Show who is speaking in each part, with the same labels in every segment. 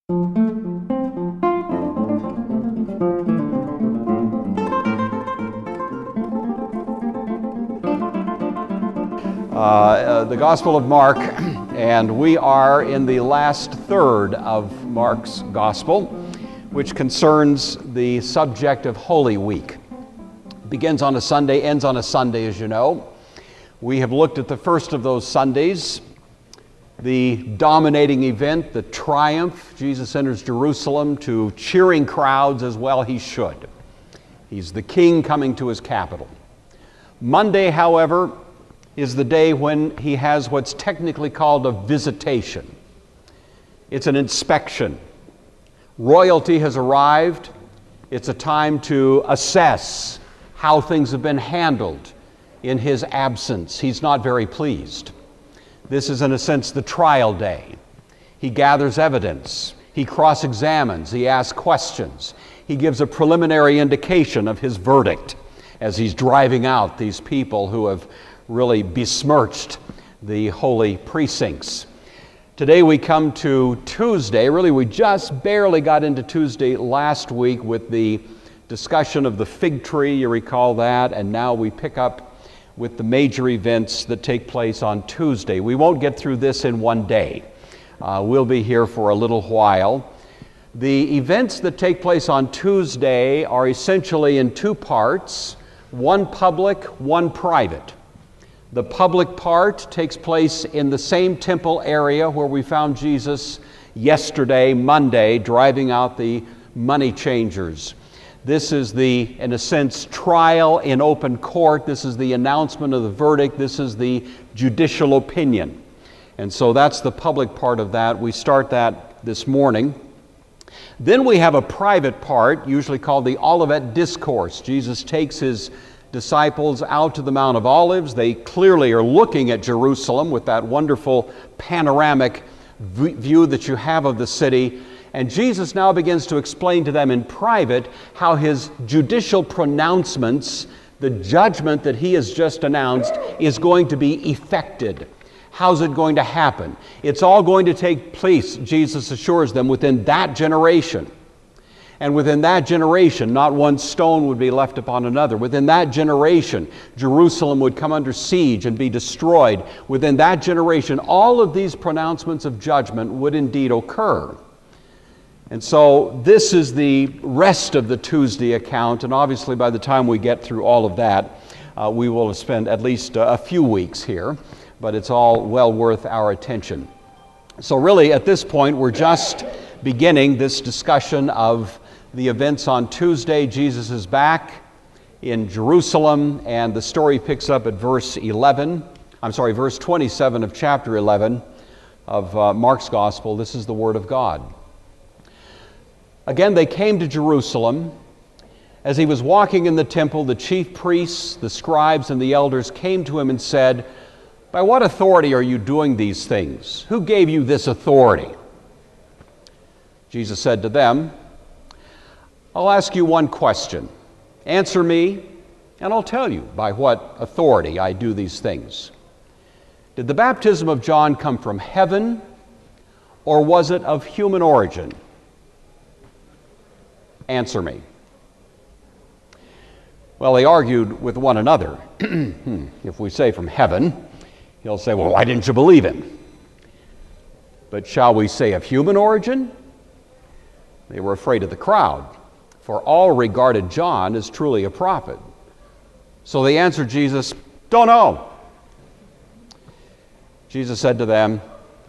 Speaker 1: The Gospel of Mark, and we are in the last third of Mark's Gospel, which concerns the subject of Holy Week. It begins on a Sunday, ends on a Sunday, as you know. We have looked at the first of those Sundays, the dominating event, the triumph. Jesus enters Jerusalem to cheering crowds, as well he should. He's the king coming to his capital. Monday, however, is the day when he has what's technically called a visitation. It's an inspection. Royalty has arrived. It's a time to assess how things have been handled in his absence. He's not very pleased. This is, in a sense, the trial day. He gathers evidence. He cross-examines. He asks questions. He gives a preliminary indication of his verdict as he's driving out these people who have really besmirched the holy precincts. Today we come to Tuesday. Really, we just barely got into Tuesday last week with the discussion of the fig tree, you recall that, and now we pick up with the major events that take place on Tuesday. We won't get through this in one day. We'll be here for a little while. The events that take place on Tuesday are essentially in two parts, one public, one private. The public part takes place in the same temple area where we found Jesus yesterday, Monday, driving out the money changers. This is the, in a sense, trial in open court. This is the announcement of the verdict. This is the judicial opinion. And so that's the public part of that. We start that this morning. Then we have a private part, usually called the Olivet Discourse. Jesus takes his disciples out to the Mount of Olives. They clearly are looking at Jerusalem with that wonderful panoramic view that you have of the city. And Jesus now begins to explain to them in private how his judicial pronouncements, the judgment that he has just announced, is going to be effected. How's it going to happen? It's all going to take place, Jesus assures them, within that generation. And within that generation, not one stone would be left upon another. Within that generation, Jerusalem would come under siege and be destroyed. Within that generation, all of these pronouncements of judgment would indeed occur. And so this is the rest of the Tuesday account, and obviously by the time we get through all of that, we will spend at least a few weeks here, but it's all well worth our attention. So really, at this point, we're just beginning this discussion of the events on Tuesday. Jesus is back in Jerusalem, and the story picks up at verse 27 of chapter 11 of Mark's Gospel. This is the Word of God. Again, they came to Jerusalem. As he was walking in the temple, the chief priests, the scribes, and the elders came to him and said, "By what authority are you doing these things? Who gave you this authority?" Jesus said to them, "I'll ask you one question. Answer me, and I'll tell you by what authority I do these things. Did the baptism of John come from heaven, or was it of human origin? Answer me." Well, they argued with one another. If we say from heaven, he'll say, "Well, why didn't you believe him?" But shall we say of human origin? They were afraid of the crowd, for all regarded John as truly a prophet. So they answered Jesus, "Don't know." Jesus said to them,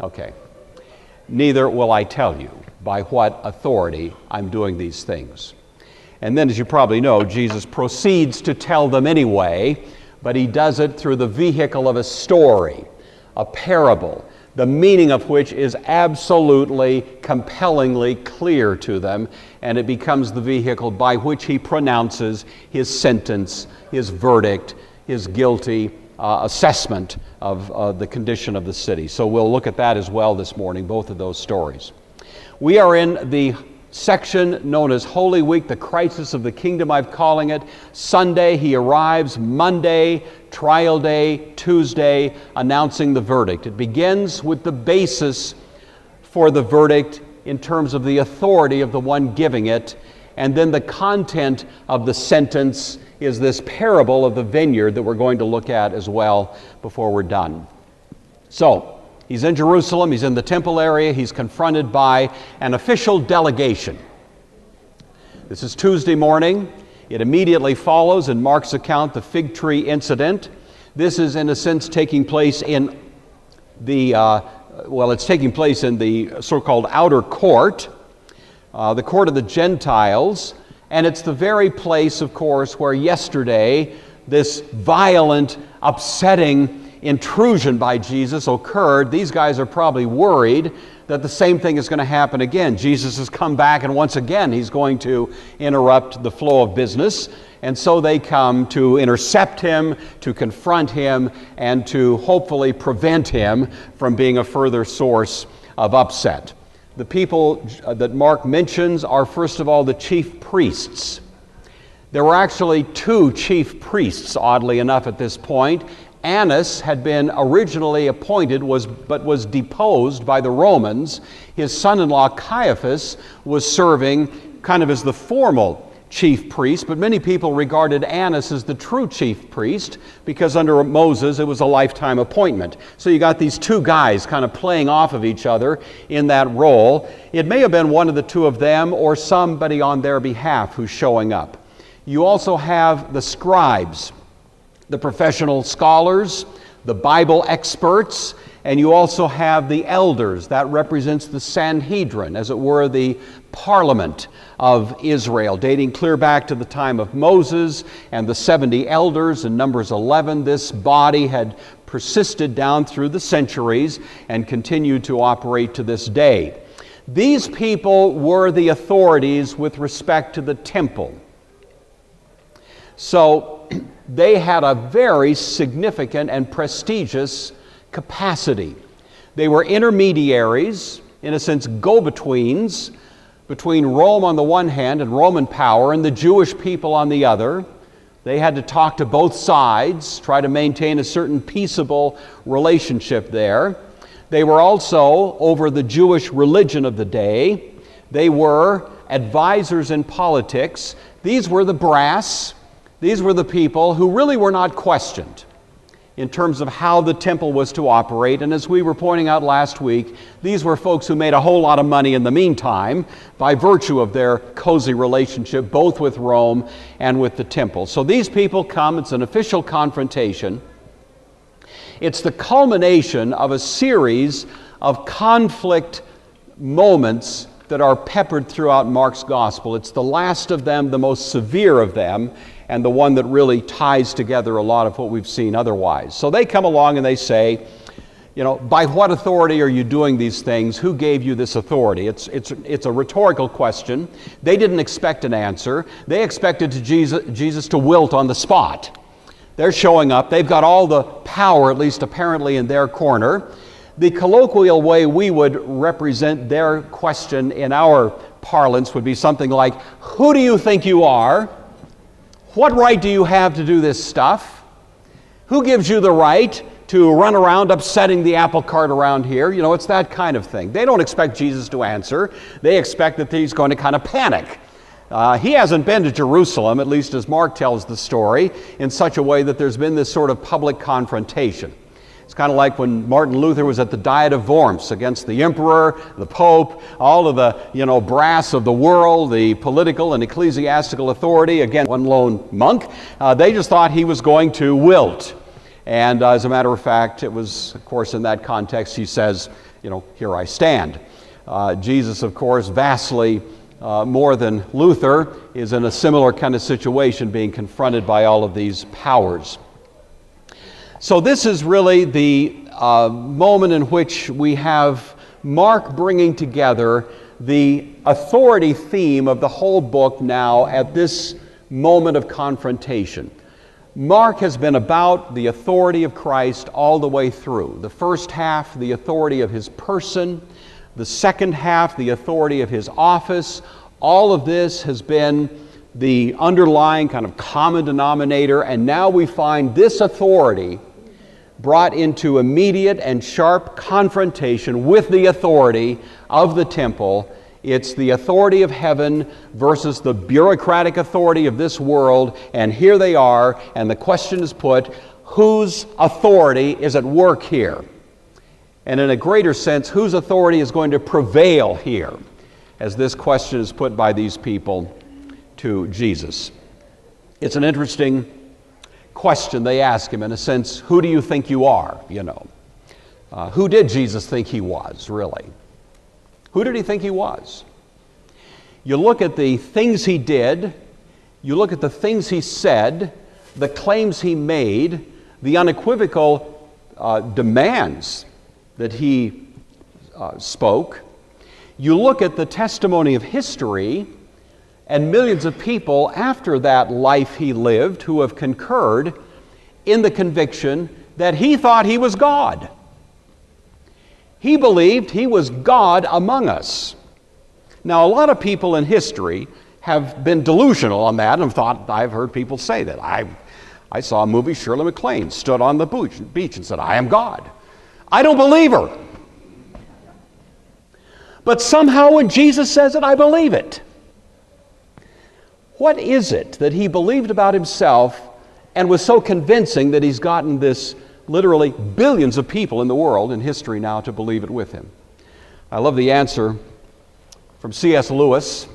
Speaker 1: "Okay, neither will I tell you by what authority I'm doing these things." And then, as you probably know, Jesus proceeds to tell them anyway, but he does it through the vehicle of a story, a parable, the meaning of which is absolutely, compellingly clear to them, and it becomes the vehicle by which he pronounces his sentence, his verdict, his guilty assessment of the condition of the city. So we'll look at that as well this morning, both of those stories. We are in the section known as Holy Week, the crisis of the kingdom, I'm calling it. Sunday, he arrives. Monday, trial day. Tuesday, announcing the verdict. It begins with the basis for the verdict in terms of the authority of the one giving it. And then the content of the sentence is this parable of the vineyard that we're going to look at as well before we're done. So, he's in Jerusalem, he's in the temple area, he's confronted by an official delegation. This is Tuesday morning. It immediately follows, in Mark's account, the fig tree incident. This is, in a sense, taking place in it's taking place in the so-called outer court, the court of the Gentiles, and it's the very place, of course, where yesterday this violent, upsetting intrusion by Jesus occurred. These guys are probably worried that the same thing is going to happen again. Jesus has come back, and once again he's going to interrupt the flow of business. And so they come to intercept him, to confront him, and to hopefully prevent him from being a further source of upset. The people that Mark mentions are, first of all, the chief priests. There were actually two chief priests, oddly enough, at this point. Annas had been originally appointed, but was deposed by the Romans. His son-in-law Caiaphas was serving kind of as the formal chief priest, but many people regarded Annas as the true chief priest because under Moses it was a lifetime appointment. So you got these two guys kind of playing off of each other in that role. It may have been one of the two of them or somebody on their behalf who's showing up. You also have the scribes, the professional scholars, the Bible experts, and you also have the elders. That represents the Sanhedrin, as it were, the parliament of Israel, dating clear back to the time of Moses and the 70 elders in Numbers 11. This body had persisted down through the centuries and continued to operate to this day. These people were the authorities with respect to the temple. So they had a very significant and prestigious capacity. They were intermediaries, in a sense go-betweens, between Rome on the one hand and Roman power and the Jewish people on the other. They had to talk to both sides, try to maintain a certain peaceable relationship there. They were also over the Jewish religion of the day. They were advisors in politics. These were the brass. These were the people who really were not questioned in terms of how the temple was to operate. And as we were pointing out last week, these were folks who made a whole lot of money in the meantime by virtue of their cozy relationship both with Rome and with the temple. So these people come, it's an official confrontation. It's the culmination of a series of conflict moments that are peppered throughout Mark's gospel. It's the last of them, the most severe of them, and the one that really ties together a lot of what we've seen otherwise. So they come along and they say, by what authority are you doing these things? Who gave you this authority? It's a rhetorical question. They didn't expect an answer. They expected Jesus to wilt on the spot. They're showing up. They've got all the power, at least apparently, in their corner. The colloquial way we would represent their question in our parlance would be something like, who do you think you are? What right do you have to do this stuff? Who gives you the right to run around upsetting the apple cart around here? It's that kind of thing. They don't expect Jesus to answer. They expect that he's going to kind of panic. He hasn't been to Jerusalem, at least as Mark tells the story, in such a way that there's been this sort of public confrontation. It's kind of like when Martin Luther was at the Diet of Worms against the emperor, the pope, all of the brass of the world, the political and ecclesiastical authority, again, one lone monk. They just thought he was going to wilt. And as a matter of fact, it was, of course, in that context, he says, here I stand. Jesus, of course, vastly more than Luther, is in a similar kind of situation, being confronted by all of these powers. So this is really the moment in which we have Mark bringing together the authority theme of the whole book now at this moment of confrontation. Mark has been about the authority of Christ all the way through. The first half, the authority of his person. The second half, the authority of his office. All of this has been the underlying kind of common denominator, and now we find this authority brought into immediate and sharp confrontation with the authority of the temple. It's the authority of heaven versus the bureaucratic authority of this world, and here they are, and the question is put, whose authority is at work here? And in a greater sense, whose authority is going to prevail here, as this question is put by these people to Jesus? It's an interesting question they ask him, in a sense. Who do you think you are? Who did Jesus think he was, really? Who did he think he was? You look at the things he did, you look at the things he said, the claims he made, the unequivocal demands that he spoke. You look at the testimony of history and millions of people after that life he lived who have concurred in the conviction that he thought he was God. He believed he was God among us. Now, a lot of people in history have been delusional on that and thought, I've heard people say that. I saw a movie, Shirley MacLaine stood on the beach and said, I am God. I don't believe her. But somehow when Jesus says it, I believe it. What is it that he believed about himself and was so convincing that he's gotten this literally billions of people in the world in history now to believe it with him? I love the answer from C.S. Lewis.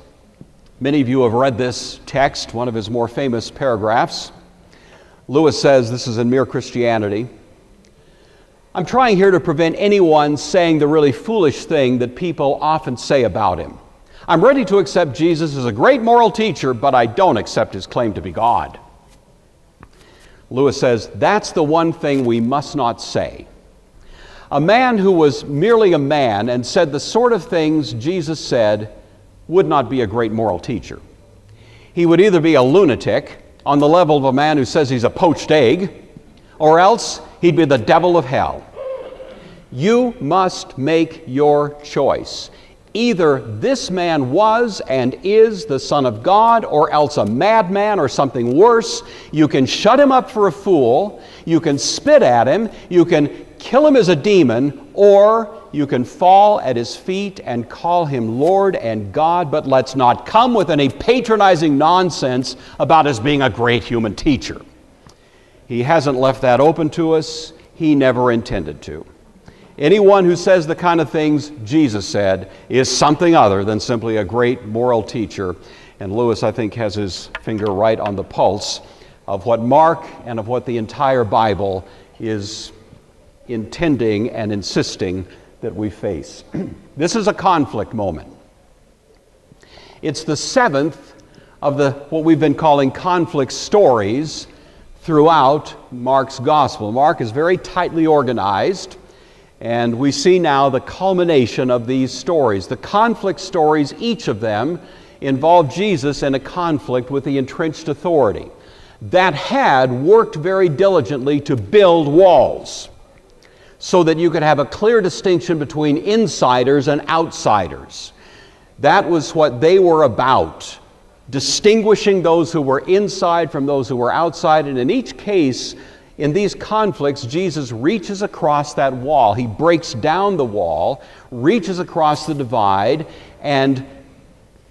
Speaker 1: Many of you have read this text, one of his more famous paragraphs. Lewis says, this is in Mere Christianity, I'm trying here to prevent anyone saying the really foolish thing that people often say about him. I'm ready to accept Jesus as a great moral teacher, but I don't accept his claim to be God. Lewis says, that's the one thing we must not say. A man who was merely a man and said the sort of things Jesus said would not be a great moral teacher. He would either be a lunatic on the level of a man who says he's a poached egg, or else he'd be the devil of hell. You must make your choice. Either this man was and is the Son of God, or else a madman or something worse. You can shut him up for a fool, you can spit at him, you can kill him as a demon, or you can fall at his feet and call him Lord and God, but let's not come with any patronizing nonsense about his being a great human teacher. He hasn't left that open to us. He never intended to. Anyone who says the kind of things Jesus said is something other than simply a great moral teacher. And Lewis, I think, has his finger right on the pulse of what Mark and of what the entire Bible is intending and insisting that we face. This is a conflict moment. It's the seventh of what we've been calling conflict stories throughout Mark's gospel. Mark is very tightly organized, and we see now the culmination of these stories. The conflict stories, each of them, involve Jesus in a conflict with the entrenched authority that had worked very diligently to build walls so that you could have a clear distinction between insiders and outsiders. That was what they were about, distinguishing those who were inside from those who were outside. And in each case, in these conflicts, Jesus reaches across that wall. He breaks down the wall, reaches across the divide, and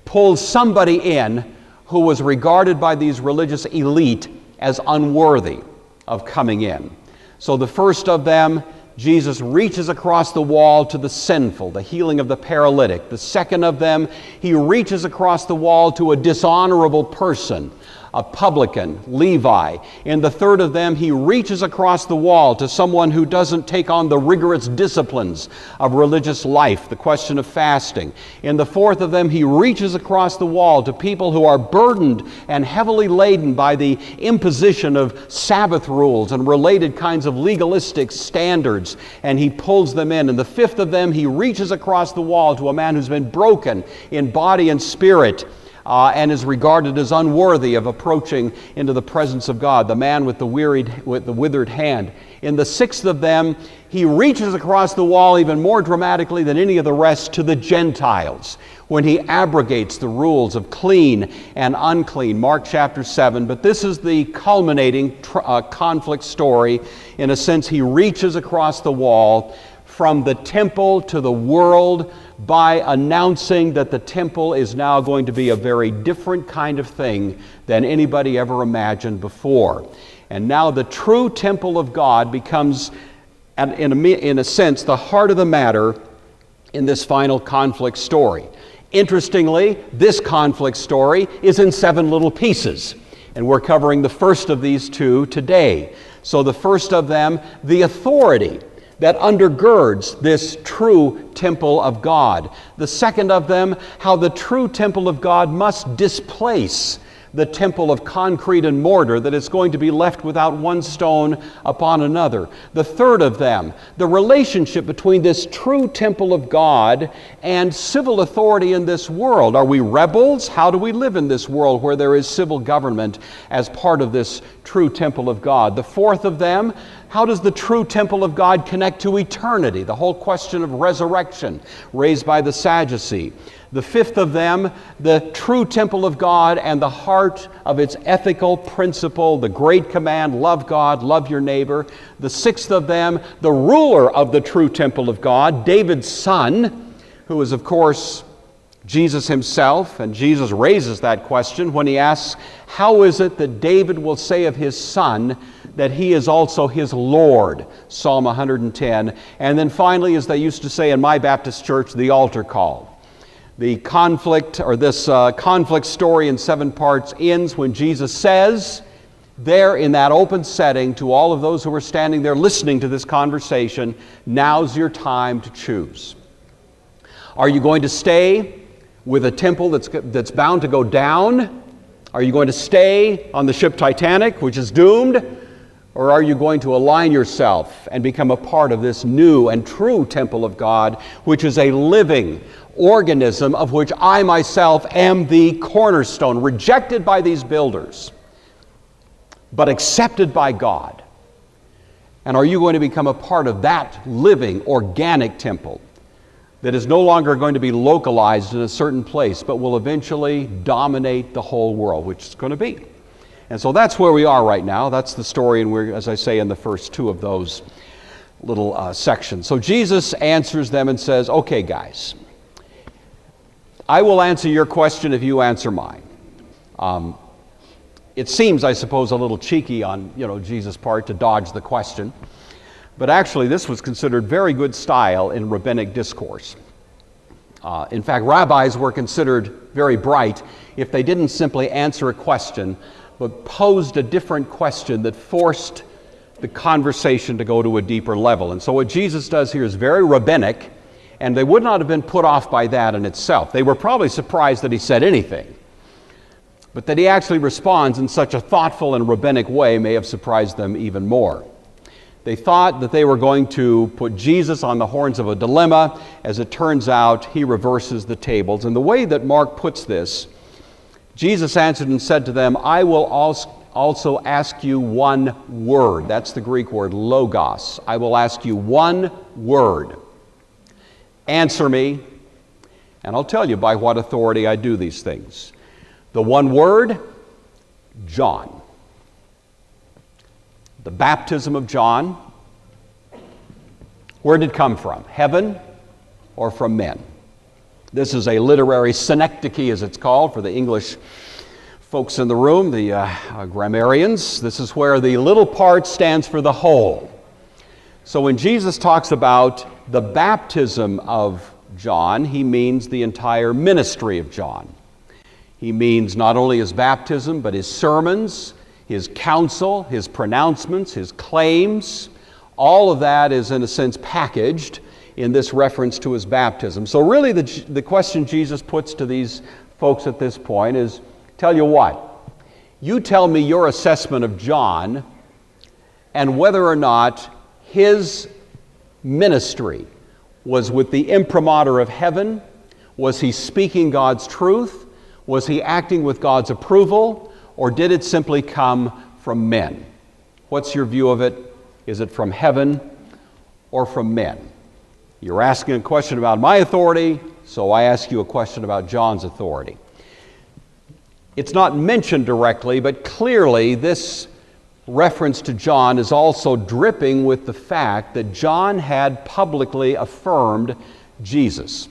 Speaker 1: pulls somebody in who was regarded by these religious elite as unworthy of coming in. So the first of them, Jesus reaches across the wall to the sinful, the healing of the paralytic. The second of them, he reaches across the wall to a dishonorable person, a publican, Levi. In the third of them, he reaches across the wall to someone who doesn't take on the rigorous disciplines of religious life, the question of fasting. In the fourth of them, he reaches across the wall to people who are burdened and heavily laden by the imposition of Sabbath rules and related kinds of legalistic standards, and he pulls them in. In the fifth of them, he reaches across the wall to a man who's been broken in body and spirit, and is regarded as unworthy of approaching into the presence of God, the man with the withered hand. In the sixth of them, he reaches across the wall even more dramatically than any of the rest to the Gentiles, when he abrogates the rules of clean and unclean, Mark chapter 7. But this is the culminating conflict story. In a sense, he reaches across the wall from the temple to the world by announcing that the temple is now going to be a very different kind of thing than anybody ever imagined before. And now the true temple of God becomes, in a sense, the heart of the matter in this final conflict story. Interestingly, this conflict story is in 7 little pieces, and we're covering the first of these 2 today. So the first of them, the authority that undergirds this true temple of God. The second of them, how the true temple of God must displace the temple of concrete and mortar that is going to be left without one stone upon another. The third of them, the relationship between this true temple of God and civil authority in this world. Are we rebels? How do we live in this world where there is civil government as part of this true temple of God? The fourth of them, how does the true temple of God connect to eternity? The whole question of resurrection raised by the Sadducee. The fifth of them, the true temple of God and the heart of its ethical principle, the great command, love God, love your neighbor. The sixth of them, the ruler of the true temple of God, David's son, who is, of course, Jesus himself. And Jesus raises that question when he asks, how is it that David will say of his son that he is also his Lord? Psalm 110. And then finally, as they used to say in my Baptist church, the altar call. The conflict, or this conflict story in 7 parts, ends when Jesus says, there in that open setting, to all of those who are standing there listening to this conversation, now's your time to choose. Are you going to stay with a temple that's bound to go down? Are you going to stay on the ship Titanic, which is doomed? Or are you going to align yourself and become a part of this new and true temple of God, which is a living organism of which I myself am the cornerstone, rejected by these builders, but accepted by God? And are you going to become a part of that living, organic temple that is no longer going to be localized in a certain place, but will eventually dominate the whole world, which it's going to be? And so that's where we are right now. That's the story, and we're, as I say, in the first 2 of those little sections. So Jesus answers them and says, okay, guys, I will answer your question if you answer mine. It seems, I suppose, a little cheeky on Jesus' part to dodge the question, but actually this was considered very good style in rabbinic discourse. In fact, rabbis were considered very bright if they didn't simply answer a question, but posed a different question that forced the conversation to go to a deeper level. And so what Jesus does here is very rabbinic, and they would not have been put off by that in itself. They were probably surprised that he said anything, but that he actually responds in such a thoughtful and rabbinic way may have surprised them even more. They thought that they were going to put Jesus on the horns of a dilemma. As it turns out, he reverses the tables. And the way that Mark puts this, Jesus answered and said to them, I will also ask you one word. That's the Greek word, logos. I will ask you one word. Answer me, and I'll tell you by what authority I do these things. The one word, John. The baptism of John, where did it come from? Heaven or from men? This is a literary synecdoche, as it's called, for the English folks in the room, the grammarians. This is where the little part stands for the whole. So when Jesus talks about the baptism of John, he means the entire ministry of John. He means not only his baptism, but his sermons, his counsel, his pronouncements, his claims. All of that is, in a sense, packaged in this reference to his baptism. So really the question Jesus puts to these folks at this point is, tell you what, you tell me your assessment of John and whether or not his ministry was with the imprimatur of heaven. Was he speaking God's truth? Was he acting with God's approval, or did it simply come from men? What's your view of it? Is it from heaven or from men? You're asking a question about my authority, so I ask you a question about John's authority. It's not mentioned directly, but clearly this reference to John is also dripping with the fact that John had publicly affirmed Jesus.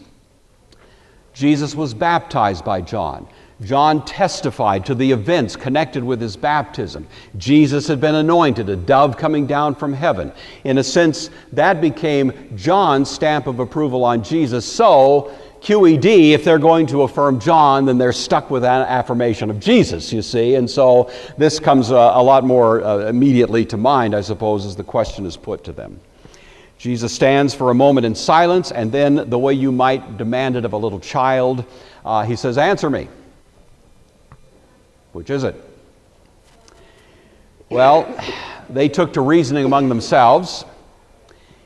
Speaker 1: Jesus was baptized by John. John testified to the events connected with his baptism. Jesus had been anointed, a dove coming down from heaven. In a sense, that became John's stamp of approval on Jesus. So, QED, if they're going to affirm John, then they're stuck with an affirmation of Jesus, you see. And so this comes a lot more immediately to mind, I suppose, as the question is put to them. Jesus stands for a moment in silence, and then the way you might demand it of a little child, he says, "Answer me." Which is it? Well, they took to reasoning among themselves.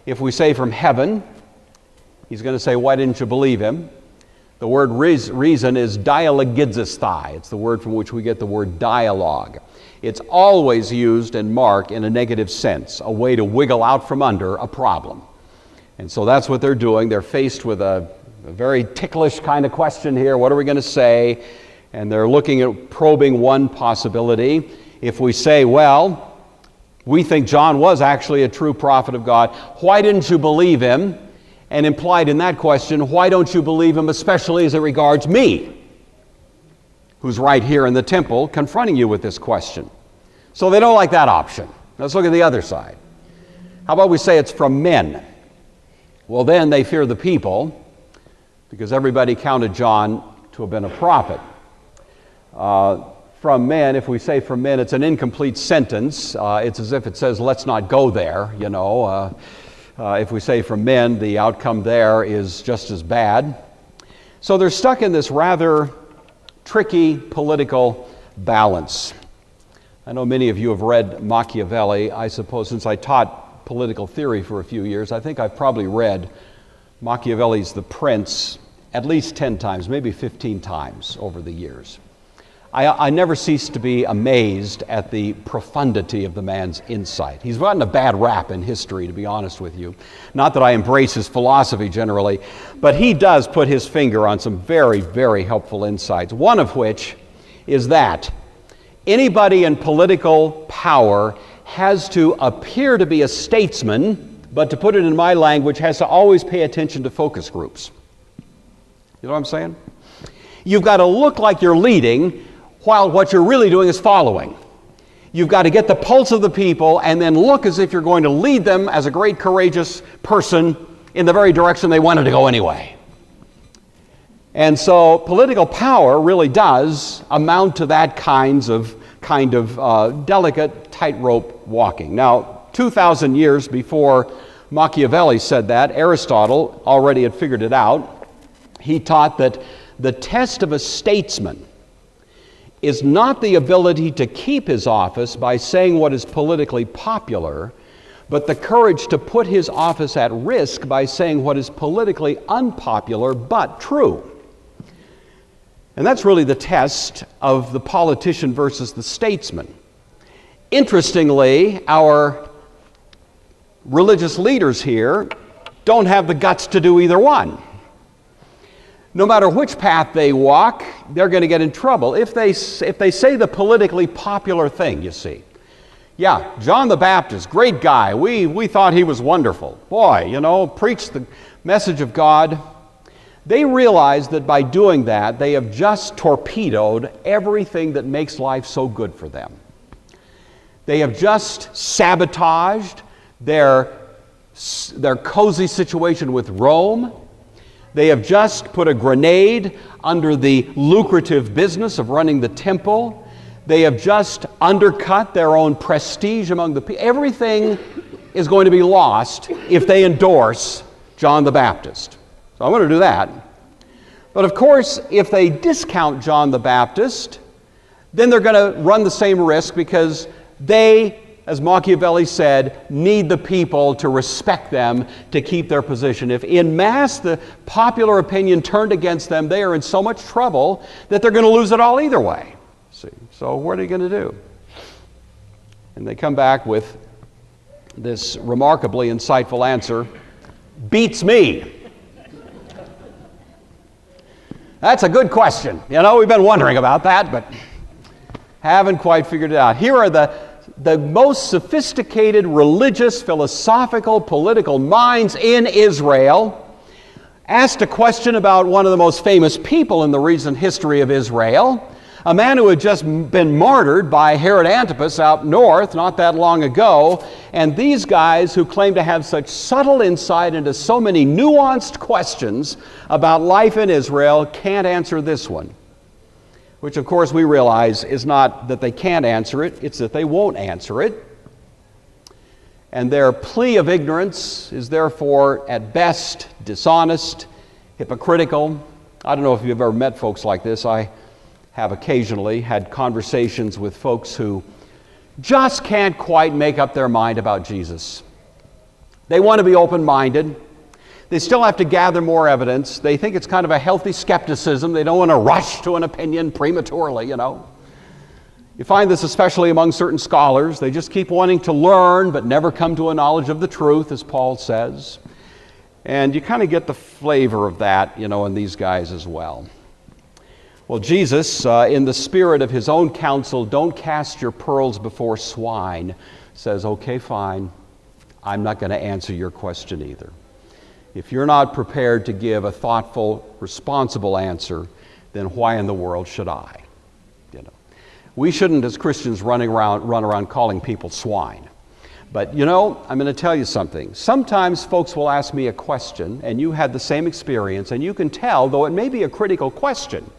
Speaker 1: If we say from heaven, he's going to say, "Why didn't you believe him?" The word reason is dialogizisthai. It's the word from which we get the word dialogue. It's always used in Mark in a negative sense, a way to wiggle out from under a problem. And so that's what they're doing. They're faced with a very ticklish kind of question here. What are we going to say? And they're looking at probing one possibility. If we say, well, we think John was actually a true prophet of God, why didn't you believe him? And implied in that question, why don't you believe him, especially as it regards me, who's right here in the temple confronting you with this question? So they don't like that option. Let's look at the other side. How about we say it's from men? Well, then they fear the people, because everybody counted John to have been a prophet. From men, if we say from men, it's an incomplete sentence. It's as if it says, let's not go there, you know. If we say from men, the outcome there is just as bad. So they're stuck in this rather tricky political balance. I know many of you have read Machiavelli. I suppose since I taught political theory for a few years, I think I've probably read Machiavelli's The Prince at least 10 times, maybe 15 times over the years. I never cease to be amazed at the profundity of the man's insight. He's gotten a bad rap in history, to be honest with you. Not that I embrace his philosophy generally, but he does put his finger on some very, very helpful insights, one of which is that anybody in political power has to appear to be a statesman, but to put it in my language, has to always pay attention to focus groups. You know what I'm saying? You've got to look like you're leading, while what you're really doing is following. You've got to get the pulse of the people and then look as if you're going to lead them as a great courageous person in the very direction they wanted to go anyway. And so political power really does amount to that kind of delicate tightrope walking. Now, 2,000 years before Machiavelli said that, Aristotle already had figured it out. He taught that the test of a statesman is not the ability to keep his office by saying what is politically popular, but the courage to put his office at risk by saying what is politically unpopular but true. And that's really the test of the politician versus the statesman. Interestingly, our religious leaders here don't have the guts to do either one. No matter which path they walk, they're going to get in trouble. If they say the politically popular thing, you see. Yeah, John the Baptist, great guy. We thought he was wonderful. Boy, you know, preached the message of God. They realize that by doing that, they have just torpedoed everything that makes life so good for them. They have just sabotaged their cozy situation with Rome. They have just put a grenade under the lucrative business of running the temple. They have just undercut their own prestige among the people. Everything is going to be lost if they endorse John the Baptist. So I'm going to do that. But of course, if they discount John the Baptist, then they're going to run the same risk because they as Machiavelli said, need the people to respect them to keep their position. If in mass the popular opinion turned against them, they are in so much trouble that they're going to lose it all either way. See? So what are you going to do? And they come back with this remarkably insightful answer: beats me. That's a good question. You know, we've been wondering about that, but haven't quite figured it out. Here are the most sophisticated religious, philosophical, political minds in Israel asked a question about one of the most famous people in the recent history of Israel, a man who had just been martyred by Herod Antipas out north not that long ago. And these guys who claim to have such subtle insight into so many nuanced questions about life in Israel can't answer this one. Which, of course, we realize is not that they can't answer it, it's that they won't answer it. And their plea of ignorance is therefore, at best, dishonest, hypocritical. I don't know if you've ever met folks like this. I have occasionally had conversations with folks who just can't quite make up their mind about Jesus. They want to be open-minded. They still have to gather more evidence. They think it's kind of a healthy skepticism. They don't want to rush to an opinion prematurely, you know. You find this especially among certain scholars. They just keep wanting to learn but never come to a knowledge of the truth, as Paul says. And you kind of get the flavor of that, you know, in these guys as well. Well, Jesus, in the spirit of his own counsel, don't cast your pearls before swine, says, okay, fine, I'm not going to answer your question either. If you're not prepared to give a thoughtful, responsible answer, then why in the world should I? You know, we shouldn't, as Christians, run around calling people swine. But you know, I'm going to tell you something. Sometimes folks will ask me a question, and you had the same experience, and you can tell, though it may be a critical question,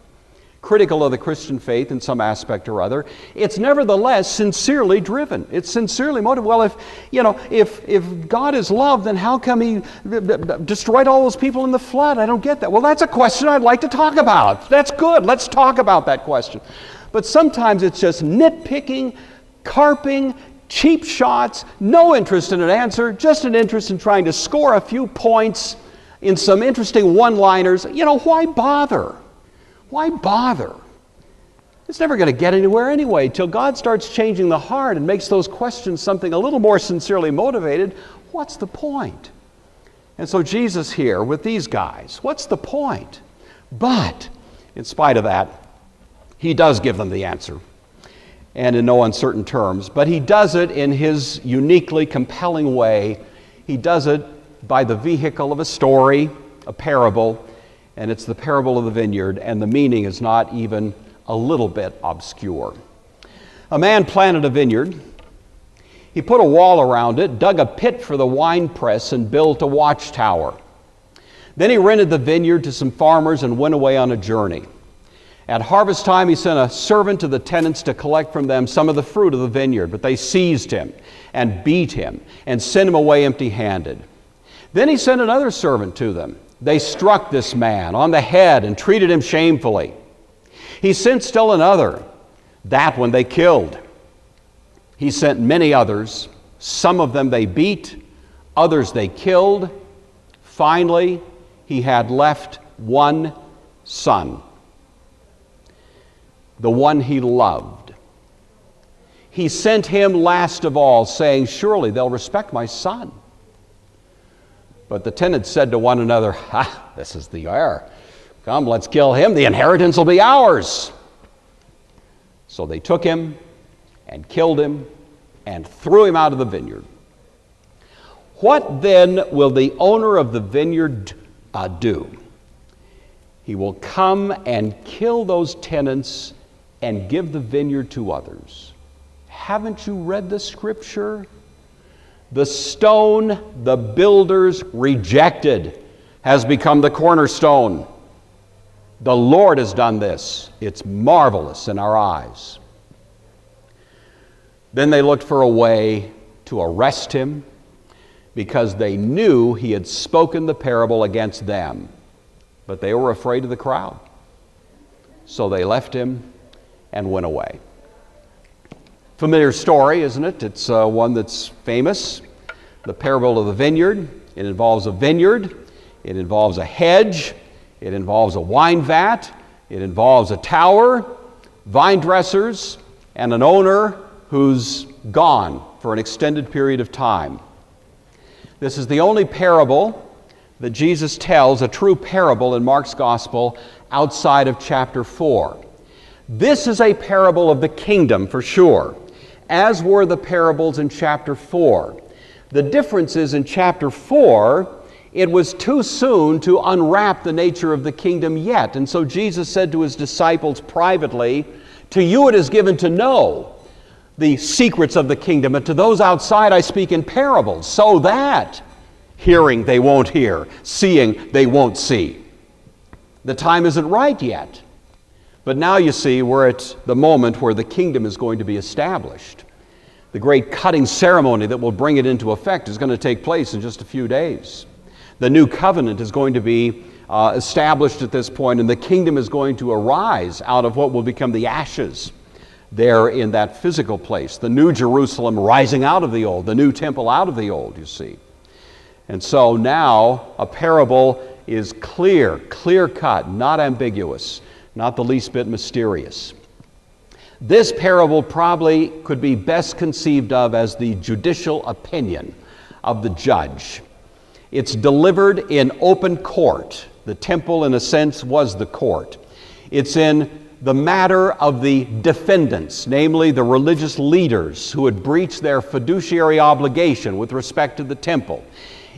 Speaker 1: critical of the Christian faith in some aspect or other, it's nevertheless sincerely driven. It's sincerely motivated. Well, if God is love, then how come he destroyed all those people in the flood? I don't get that. Well, that's a question I'd like to talk about. That's good. Let's talk about that question. But sometimes it's just nitpicking, carping, cheap shots, no interest in an answer, just an interest in trying to score a few points in some interesting one-liners. You know, why bother? Why bother? It's never going to get anywhere anyway. Till God starts changing the heart and makes those questions something a little more sincerely motivated, what's the point? And so Jesus here with these guys, what's the point? But in spite of that, he does give them the answer, and in no uncertain terms. But he does it in his uniquely compelling way. He does it by the vehicle of a story, a parable, and it's the parable of the vineyard, and the meaning is not even a little bit obscure. A man planted a vineyard. He put a wall around it, dug a pit for the winepress, and built a watchtower. Then he rented the vineyard to some farmers and went away on a journey. At harvest time, he sent a servant to the tenants to collect from them some of the fruit of the vineyard, but they seized him and beat him and sent him away empty-handed. Then he sent another servant to them. They struck this man on the head and treated him shamefully. He sent still another. That one they killed. He sent many others. Some of them they beat, others they killed. Finally, he had left one son, the one he loved. He sent him last of all, saying, surely they'll respect my son. But the tenants said to one another, this is the heir. Come, let's kill him. The inheritance will be ours. So they took him and killed him and threw him out of the vineyard. What then will the owner of the vineyard do? He will come and kill those tenants and give the vineyard to others. Haven't you read the scripture? The stone the builders rejected has become the cornerstone. The Lord has done this. It's marvelous in our eyes. Then they looked for a way to arrest him because they knew he had spoken the parable against them. But they were afraid of the crowd. So they left him and went away. Familiar story, isn't it? It's one that's famous. The parable of the vineyard. It involves a vineyard. It involves a hedge. It involves a wine vat. It involves a tower, vine dressers, and an owner who's gone for an extended period of time. This is the only parable that Jesus tells, a true parable in Mark's Gospel, outside of chapter 4. This is a parable of the kingdom for sure, as were the parables in chapter 4. The difference is in chapter 4, it was too soon to unwrap the nature of the kingdom yet. And so Jesus said to his disciples privately, "To you it is given to know the secrets of the kingdom, and to those outside I speak in parables, so that hearing they won't hear, seeing they won't see." The time isn't right yet. But now you see we're at the moment where the kingdom is going to be established. The great cutting ceremony that will bring it into effect is going to take place in just a few days. The new covenant is going to be established at this point, and the kingdom is going to arise out of what will become the ashes there in that physical place. The new Jerusalem rising out of the old, the new temple out of the old, you see. And so now a parable is clear-cut, not ambiguous, not the least bit mysterious. This parable probably could be best conceived of as the judicial opinion of the judge. It's delivered in open court. The temple, in a sense, was the court. It's in the matter of the defendants, namely the religious leaders who had breached their fiduciary obligation with respect to the temple.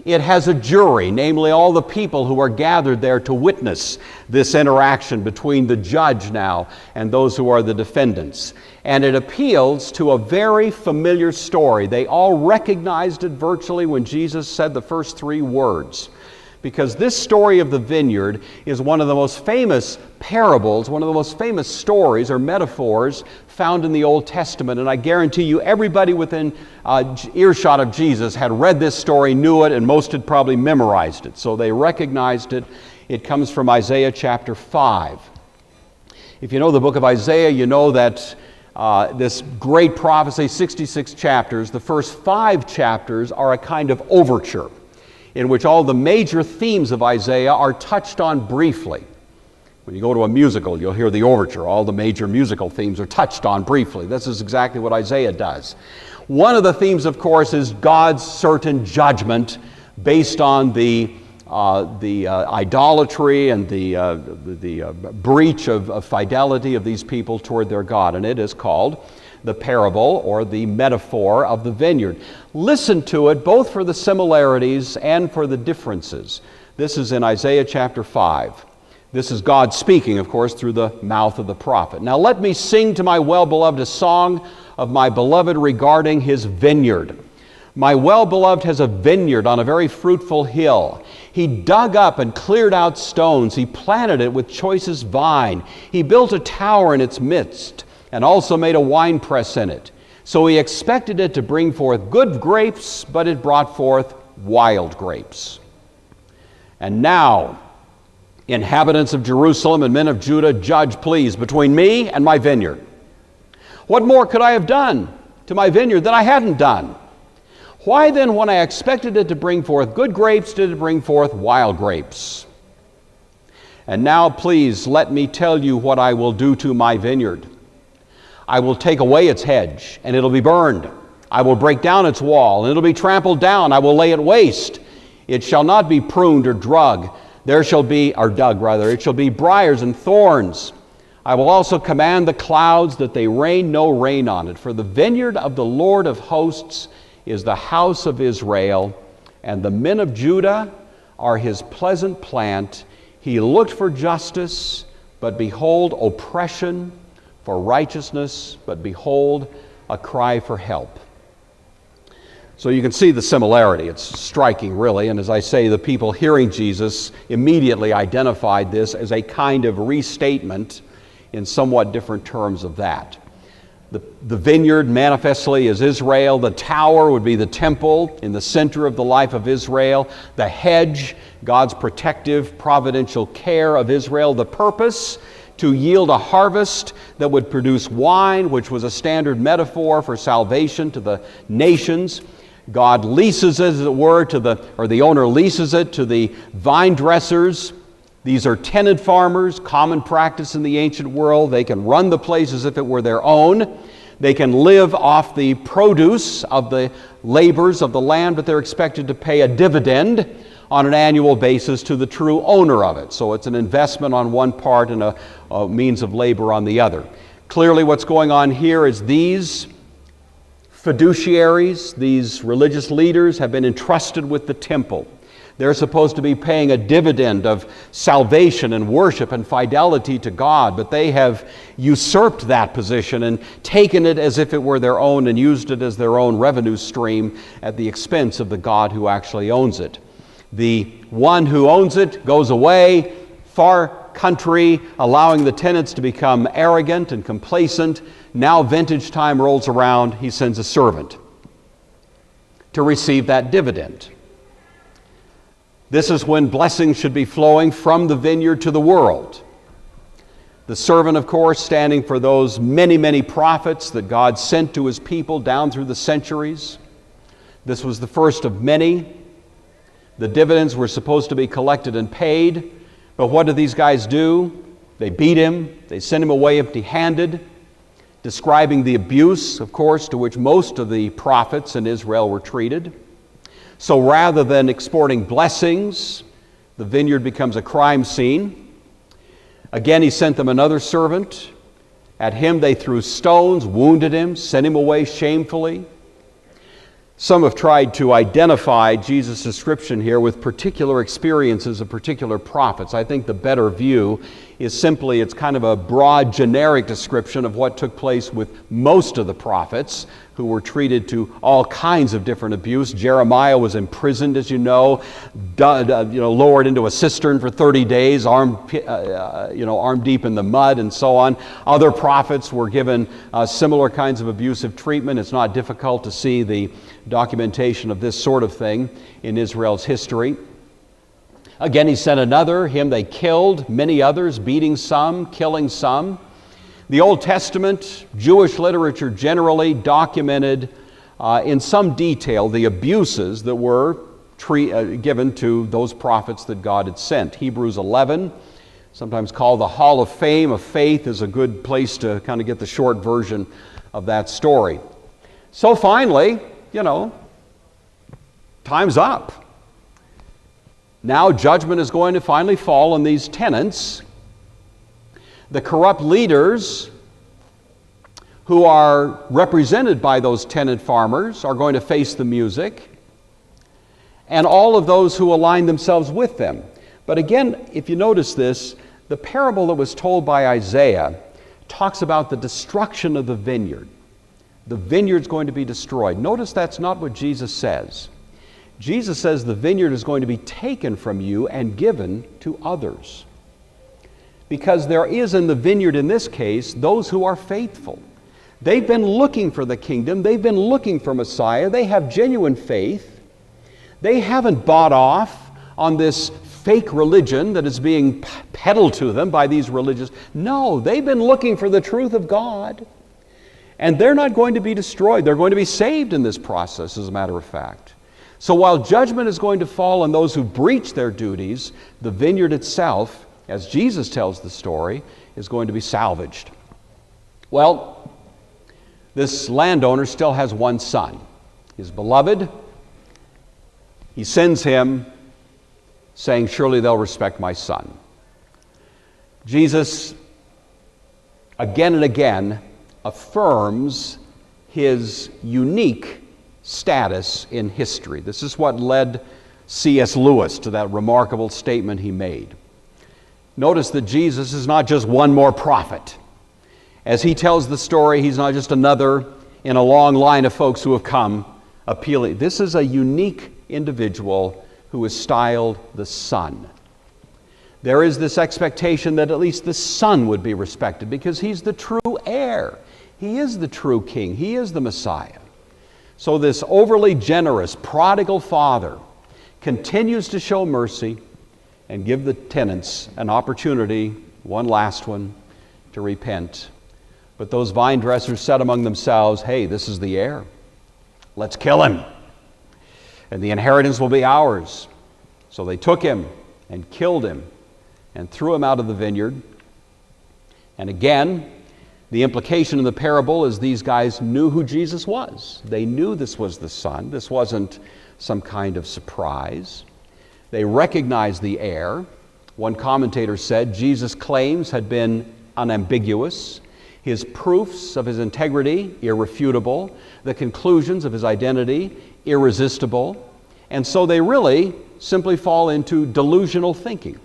Speaker 1: It has a jury, namely all the people who are gathered there to witness this interaction between the judge now and those who are the defendants. And it appeals to a very familiar story. They all recognized it virtually when Jesus said the first three words. Because this story of the vineyard is one of the most famous parables, one of the most famous stories or metaphors found in the Old Testament. And I guarantee you everybody within earshot of Jesus had read this story, knew it, and most had probably memorized it. So they recognized it. It comes from Isaiah chapter 5. If you know the book of Isaiah, you know that this great prophecy, 66 chapters, the first 5 chapters are a kind of overture, in which all the major themes of Isaiah are touched on briefly. When you go to a musical, you'll hear the overture. All the major musical themes are touched on briefly. This is exactly what Isaiah does. One of the themes, of course, is God's certain judgment based on the idolatry and the breach of fidelity of these people toward their God. And it is called the parable or the metaphor of the vineyard. Listen to it both for the similarities and for the differences. This is in Isaiah chapter 5. This is God speaking, of course, through the mouth of the prophet. "Now let me sing to my well-beloved a song of my beloved regarding his vineyard. My well-beloved has a vineyard on a very fruitful hill. He dug up and cleared out stones. He planted it with choicest vine. He built a tower in its midst, and also made a winepress in it. So he expected it to bring forth good grapes, but it brought forth wild grapes. And now, inhabitants of Jerusalem and men of Judah, judge, please, between me and my vineyard. What more could I have done to my vineyard that I hadn't done? Why then, when I expected it to bring forth good grapes, did it bring forth wild grapes? And now, please, let me tell you what I will do to my vineyard. I will take away its hedge, and it'll be burned. I will break down its wall, and it'll be trampled down. I will lay it waste. It shall not be pruned or dug. It shall be briars and thorns. I will also command the clouds that they rain no rain on it. For the vineyard of the Lord of hosts is the house of Israel, and the men of Judah are his pleasant plant. He looked for justice, but behold, oppression, for righteousness, but behold, a cry for help." So you can see the similarity. It's striking, really. And as I say, the people hearing Jesus immediately identified this as a kind of restatement in somewhat different terms of that. The vineyard manifestly is Israel. The tower would be the temple in the center of the life of Israel. The hedge, God's protective, providential care of Israel. The purpose, to yield a harvest that would produce wine, which was a standard metaphor for salvation to the nations. God leases it, as it were, the owner leases it to the vine dressers. These are tenant farmers, common practice in the ancient world. They can run the place as if it were their own. They can live off the produce of the labors of the land, but they're expected to pay a dividend on an annual basis to the true owner of it. So it's an investment on one part and a means of labor on the other. Clearly what's going on here is these fiduciaries, these religious leaders, have been entrusted with the temple. They're supposed to be paying a dividend of salvation and worship and fidelity to God, but they have usurped that position and taken it as if it were their own and used it as their own revenue stream at the expense of the God who actually owns it. The one who owns it goes away, far country, allowing the tenants to become arrogant and complacent. Now vintage time rolls around, he sends a servant to receive that dividend. This is when blessings should be flowing from the vineyard to the world. The servant, of course, standing for those many, many prophets that God sent to his people down through the centuries. This was the first of many. The dividends were supposed to be collected and paid, but what do these guys do? They beat him, they send him away empty-handed, describing the abuse, of course, to which most of the prophets in Israel were treated. So rather than exporting blessings, the vineyard becomes a crime scene. Again, he sent them another servant. At him they threw stones, wounded him, sent him away shamefully. Some have tried to identify Jesus' description here with particular experiences of particular prophets. I think the better view is simply it's kind of a broad, generic description of what took place with most of the prophets who were treated to all kinds of different abuse. Jeremiah was imprisoned, as you know, lowered into a cistern for 30 days, arm deep in the mud, and so on. Other prophets were given similar kinds of abusive treatment. It's not difficult to see the documentation of this sort of thing in Israel's history. Again, he sent another. Him they killed, many others, beating some, killing some. The Old Testament, Jewish literature generally documented in some detail the abuses that were given to those prophets that God had sent. Hebrews 11, sometimes called the Hall of Fame of Faith, is a good place to kind of get the short version of that story. So finally, time's up. Now judgment is going to finally fall on these tenants. The corrupt leaders who are represented by those tenant farmers are going to face the music, and all of those who align themselves with them. But again, if you notice this, the parable that was told by Isaiah talks about the destruction of the vineyard. The vineyard's going to be destroyed. Notice that's not what Jesus says. Jesus says the vineyard is going to be taken from you and given to others. Because there is in the vineyard in this case those who are faithful. They've been looking for the kingdom. They've been looking for Messiah. They have genuine faith. They haven't bought off on this fake religion that is being peddled to them by these religious. No, they've been looking for the truth of God. And they're not going to be destroyed. They're going to be saved in this process, as a matter of fact. So while judgment is going to fall on those who breach their duties, the vineyard itself, as Jesus tells the story, is going to be salvaged. Well, this landowner still has one son, his beloved. He sends him saying, surely they'll respect my son. Jesus, again and again, affirms his unique status in history. This is what led C.S. Lewis to that remarkable statement he made. Notice that Jesus is not just one more prophet. As he tells the story, he's not just another in a long line of folks who have come appealing. This is a unique individual who is styled the Son. There is this expectation that at least the Son would be respected because he's the true heir. He is the true king. He is the Messiah. So this overly generous, prodigal father continues to show mercy and give the tenants an opportunity, one last one, to repent. But those vine dressers said among themselves, "Hey, this is the heir. Let's kill him, and the inheritance will be ours." So they took him and killed him and threw him out of the vineyard. And again, the implication in the parable is these guys knew who Jesus was. They knew this was the Son. This wasn't some kind of surprise. They recognized the heir. One commentator said Jesus' claims had been unambiguous, his proofs of his integrity irrefutable, the conclusions of his identity irresistible, and so they really simply fall into delusional thinking.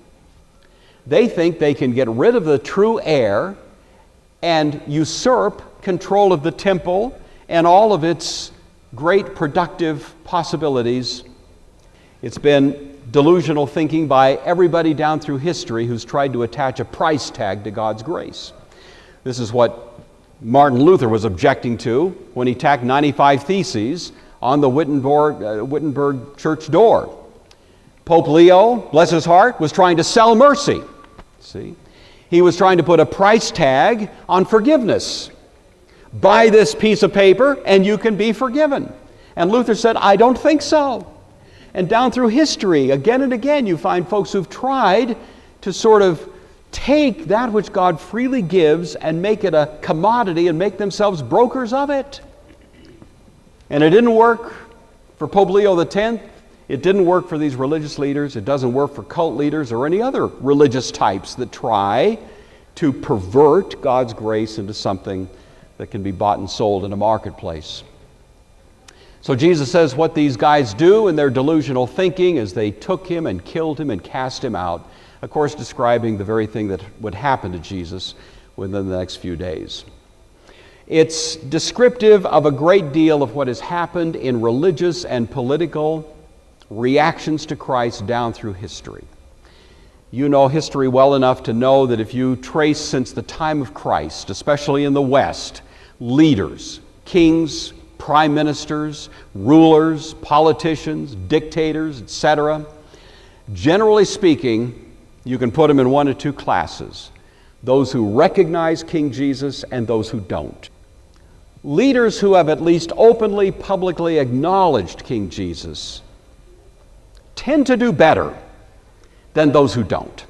Speaker 1: They think they can get rid of the true heir and usurp control of the temple and all of its great productive possibilities. It's been delusional thinking by everybody down through history who's tried to attach a price tag to God's grace. This is what Martin Luther was objecting to when he tacked 95 Theses on the Wittenberg church door. Pope Leo, bless his heart, was trying to sell mercy. See? He was trying to put a price tag on forgiveness. Buy this piece of paper and you can be forgiven. And Luther said, "I don't think so." And down through history, again and again, you find folks who've tried to sort of take that which God freely gives and make it a commodity and make themselves brokers of it. And it didn't work for Pope Leo X. It didn't work for these religious leaders. It doesn't work for cult leaders or any other religious types that try to pervert God's grace into something that can be bought and sold in a marketplace. So Jesus says what these guys do in their delusional thinking is they took him and killed him and cast him out, of course describing the very thing that would happen to Jesus within the next few days. It's descriptive of a great deal of what has happened in religious and political reactions to Christ down through history. You know history well enough to know that if you trace since the time of Christ, especially in the West, leaders, kings, prime ministers, rulers, politicians, dictators, etc., generally speaking, you can put them in one of two classes: those who recognize King Jesus and those who don't. Leaders who have at least openly, publicly acknowledged King Jesus tend to do better than those who don't.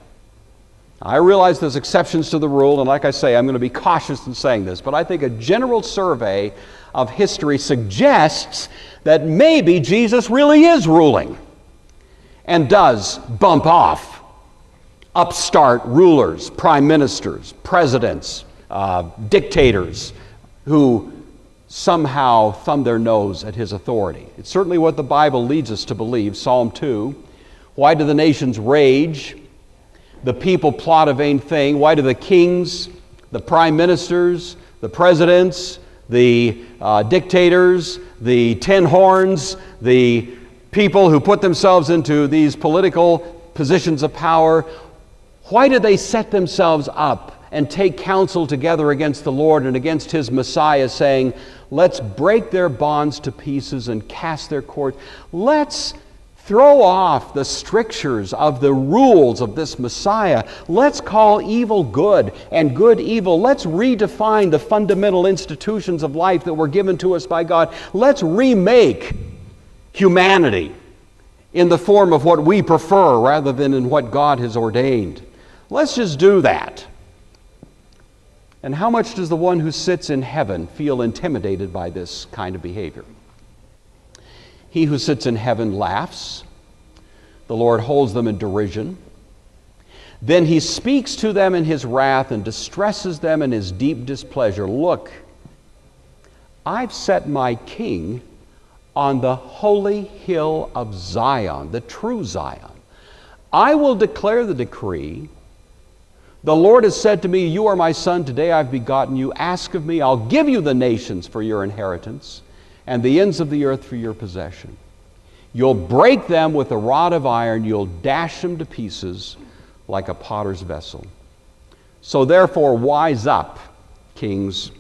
Speaker 1: I realize there's exceptions to the rule, and like I say, I'm going to be cautious in saying this, but I think a general survey of history suggests that maybe Jesus really is ruling and does bump off upstart rulers, prime ministers, presidents, dictators who somehow thumb their nose at his authority. It's certainly what the Bible leads us to believe. Psalm 2, "Why do the nations rage? The people plot a vain thing. Why do the kings, the prime ministers, the presidents, the dictators, the tin horns, the people who put themselves into these political positions of power, why do they set themselves up and take counsel together against the Lord and against his Messiah, saying, 'Let's break their bonds to pieces and cast their cords. Let's throw off the strictures of the rules of this Messiah. Let's call evil good and good evil. Let's redefine the fundamental institutions of life that were given to us by God. Let's remake humanity in the form of what we prefer rather than in what God has ordained. Let's just do that.' And how much does the one who sits in heaven feel intimidated by this kind of behavior? He who sits in heaven laughs. The Lord holds them in derision. Then he speaks to them in his wrath and distresses them in his deep displeasure. 'Look, I've set my king on the holy hill of Zion,'" the true Zion. "I will declare the decree. The Lord has said to me, 'You are my son, today I've begotten you. Ask of me, I'll give you the nations for your inheritance and the ends of the earth for your possession. You'll break them with a rod of iron, you'll dash them to pieces like a potter's vessel.' So therefore, wise up, kings,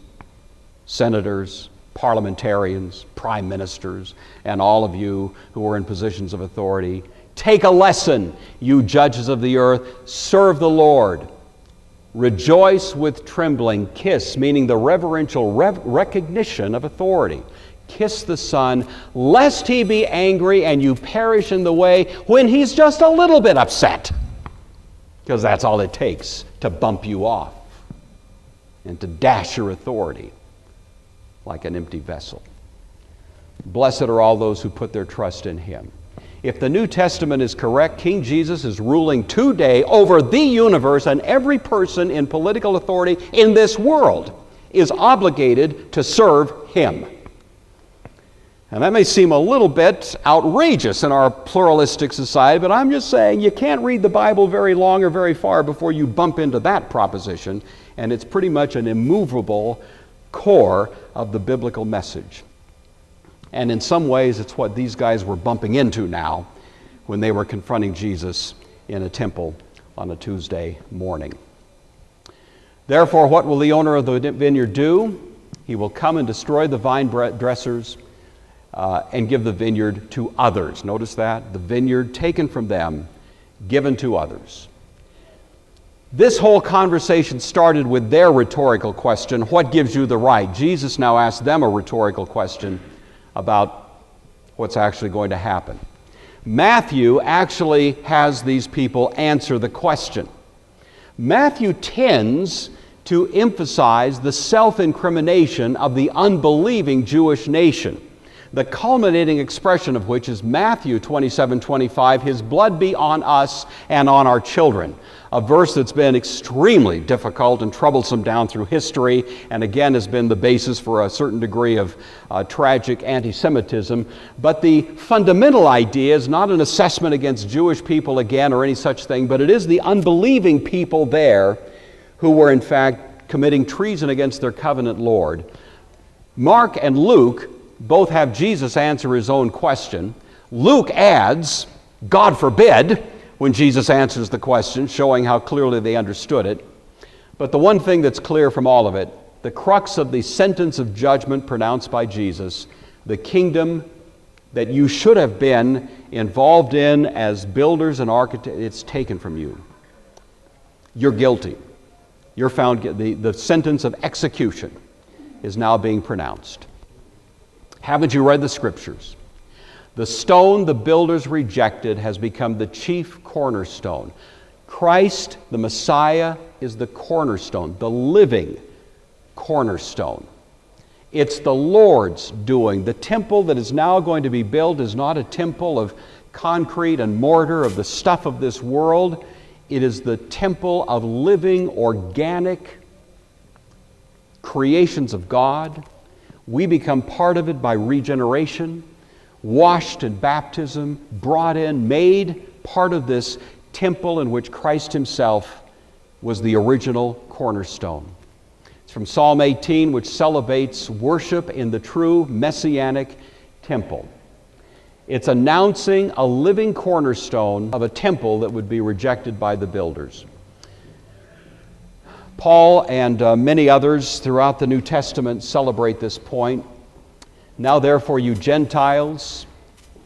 Speaker 1: senators, parliamentarians, prime ministers, and all of you who are in positions of authority. Take a lesson, you judges of the earth. Serve the Lord. Rejoice with trembling. Kiss, meaning the reverential recognition of authority. Kiss the Son, lest he be angry and you perish in the way when he's just a little bit upset. Because that's all it takes to bump you off and to dash your authority like an empty vessel. Blessed are all those who put their trust in him. If the New Testament is correct, King Jesus is ruling today over the universe, and every person in political authority in this world is obligated to serve him. And that may seem a little bit outrageous in our pluralistic society, but I'm just saying you can't read the Bible very long or very far before you bump into that proposition, and it's pretty much an immovable core of the biblical message. And in some ways, it's what these guys were bumping into now when they were confronting Jesus in a temple on a Tuesday morning. Therefore, what will the owner of the vineyard do? He will come and destroy the vine dressers and give the vineyard to others. Notice that? The vineyard taken from them, given to others. This whole conversation started with their rhetorical question, what gives you the right? Jesus now asks them a rhetorical question about what's actually going to happen. Matthew actually has these people answer the question. Matthew tends to emphasize the self-incrimination of the unbelieving Jewish nation, the culminating expression of which is Matthew 27:25, his blood be on us and on our children. A verse that's been extremely difficult and troublesome down through history, and again has been the basis for a certain degree of tragic anti-Semitism. But the fundamental idea is not an assessment against Jewish people again or any such thing, but it is the unbelieving people there who were in fact committing treason against their covenant Lord. Mark and Luke both have Jesus answer his own question. Luke adds, God forbid, when Jesus answers the question, showing how clearly they understood it. But the one thing that's clear from all of it, the crux of the sentence of judgment pronounced by Jesus, the kingdom that you should have been involved in as builders and architects, it's taken from you. You're guilty. You're found guilty. The sentence of execution is now being pronounced. Haven't you read the scriptures? The stone the builders rejected has become the chief cornerstone. Christ, the Messiah, is the cornerstone, the living cornerstone. It's the Lord's doing. The temple that is now going to be built is not a temple of concrete and mortar, of the stuff of this world. It is the temple of living, organic creations of God. We become part of it by regeneration, washed in baptism, brought in, made part of this temple in which Christ himself was the original cornerstone. It's from Psalm 18, which celebrates worship in the true messianic temple. It's announcing a living cornerstone of a temple that would be rejected by the builders. Paul and many others throughout the New Testament celebrate this point. Now therefore you Gentiles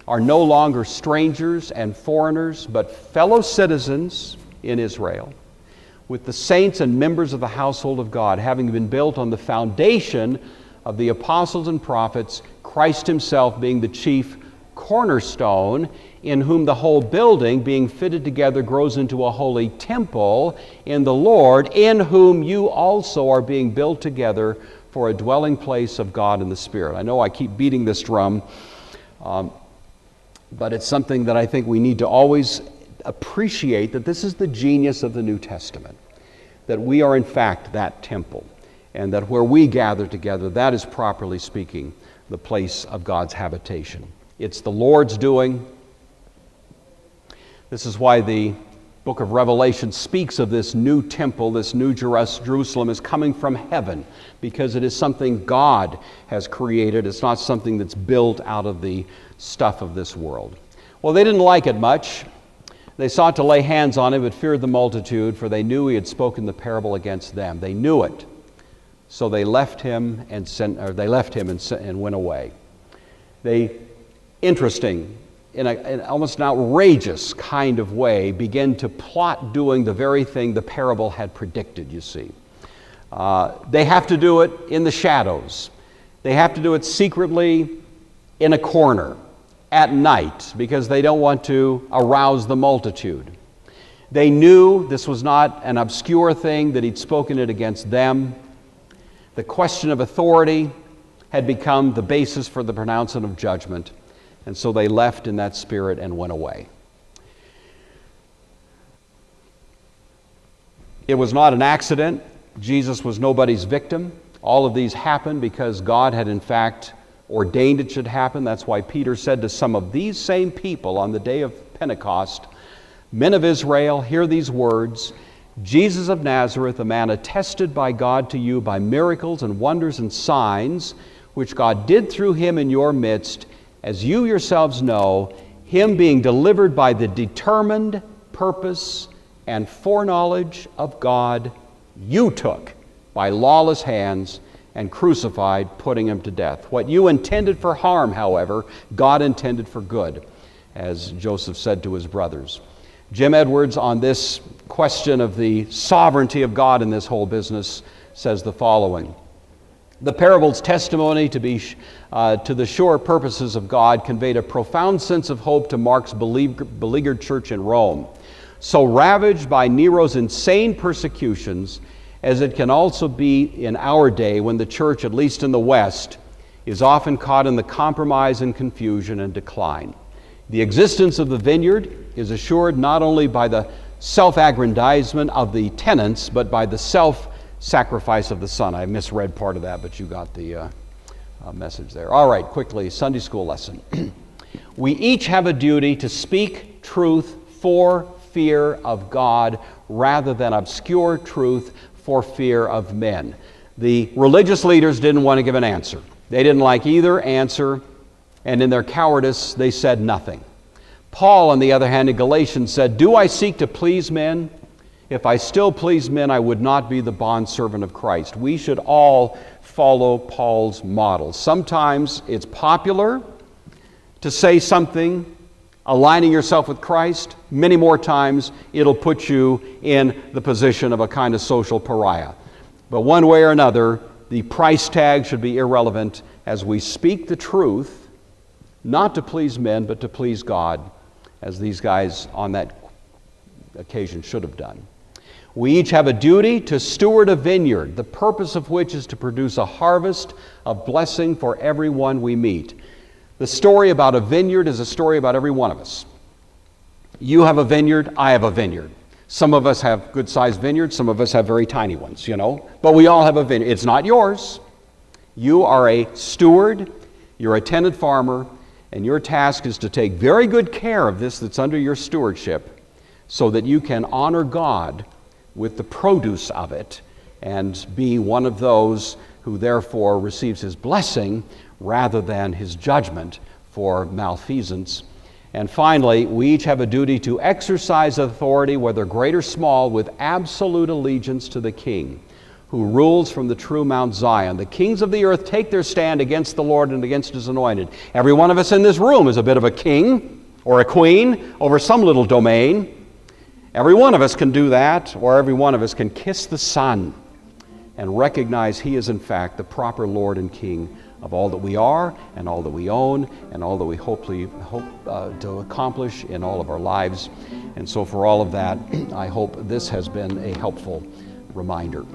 Speaker 1: are no longer strangers and foreigners, but fellow citizens in Israel, with the saints and members of the household of God, having been built on the foundation of the apostles and prophets, Christ himself being the chief cornerstone, in whom the whole building, being fitted together, grows into a holy temple in the Lord, in whom you also are being built together for a dwelling place of God in the Spirit. I know I keep beating this drum, but it's something that I think we need to always appreciate, that this is the genius of the New Testament, that we are in fact that temple, and that where we gather together, that is, properly speaking, the place of God's habitation. It's the Lord's doing. This is why the book of Revelation speaks of this new temple, this new Jerusalem is coming from heaven, because it is something God has created. It's not something that's built out of the stuff of this world. Well, they didn't like it much. They sought to lay hands on him, but feared the multitude, for they knew he had spoken the parable against them. They knew it. So they left him and went away. Interesting in almost an outrageous kind of way, begin to plot doing the very thing the parable had predicted, you see. They have to do it in the shadows. They have to do it secretly in a corner at night because they don't want to arouse the multitude. They knew this was not an obscure thing, that he'd spoken it against them. The question of authority had become the basis for the pronouncement of judgment, and so they left in that spirit and went away. It was not an accident. Jesus was nobody's victim. All of these happened because God had in fact ordained it should happen. That's why Peter said to some of these same people on the day of Pentecost, "Men of Israel, hear these words. Jesus of Nazareth, a man attested by God to you by miracles and wonders and signs, which God did through him in your midst, as you yourselves know, him being delivered by the determined purpose and foreknowledge of God, you took by lawless hands and crucified, putting him to death. What you intended for harm, however, God intended for good," as Joseph said to his brothers. Jim Edwards, on this question of the sovereignty of God in this whole business, says the following: "The parable's testimony to the sure purposes of God conveyed a profound sense of hope to Mark's beleaguered church in Rome, so ravaged by Nero's insane persecutions, as it can also be in our day when the church, at least in the West, is often caught in the compromise and confusion and decline. The existence of the vineyard is assured not only by the self-aggrandizement of the tenants, but by the self-sacrifice of the Son." I misread part of that, but you got the message there. All right, quickly, Sunday school lesson. We each have a duty to speak truth for fear of God rather than obscure truth for fear of men. The religious leaders didn't want to give an answer. They didn't like either answer, and in their cowardice, they said nothing. Paul, on the other hand, in Galatians said, "Do I seek to please men? If I still please men, I would not be the bondservant of Christ." We should all follow Paul's model. Sometimes it's popular to say something aligning yourself with Christ. Many more times it'll put you in the position of a kind of social pariah. But one way or another, the price tag should be irrelevant as we speak the truth, not to please men, but to please God, as these guys on that occasion should have done. We each have a duty to steward a vineyard, the purpose of which is to produce a harvest of blessing for everyone we meet. The story about a vineyard is a story about every one of us. You have a vineyard, I have a vineyard. Some of us have good-sized vineyards, some of us have very tiny ones, but we all have a vineyard. It's not yours. You are a steward, you're a tenant farmer, and your task is to take very good care of this that's under your stewardship so that you can honor God with the produce of it and be one of those who therefore receives his blessing rather than his judgment for malfeasance. And finally, we each have a duty to exercise authority, whether great or small, with absolute allegiance to the King, who rules from the true Mount Zion. The kings of the earth take their stand against the Lord and against his anointed. Every one of us in this room is a bit of a king or a queen over some little domain. Every one of us can do that, or every one of us can kiss the Son and recognize he is in fact the proper Lord and King of all that we are and all that we own and all that we hope to accomplish in all of our lives. And so for all of that, I hope this has been a helpful reminder.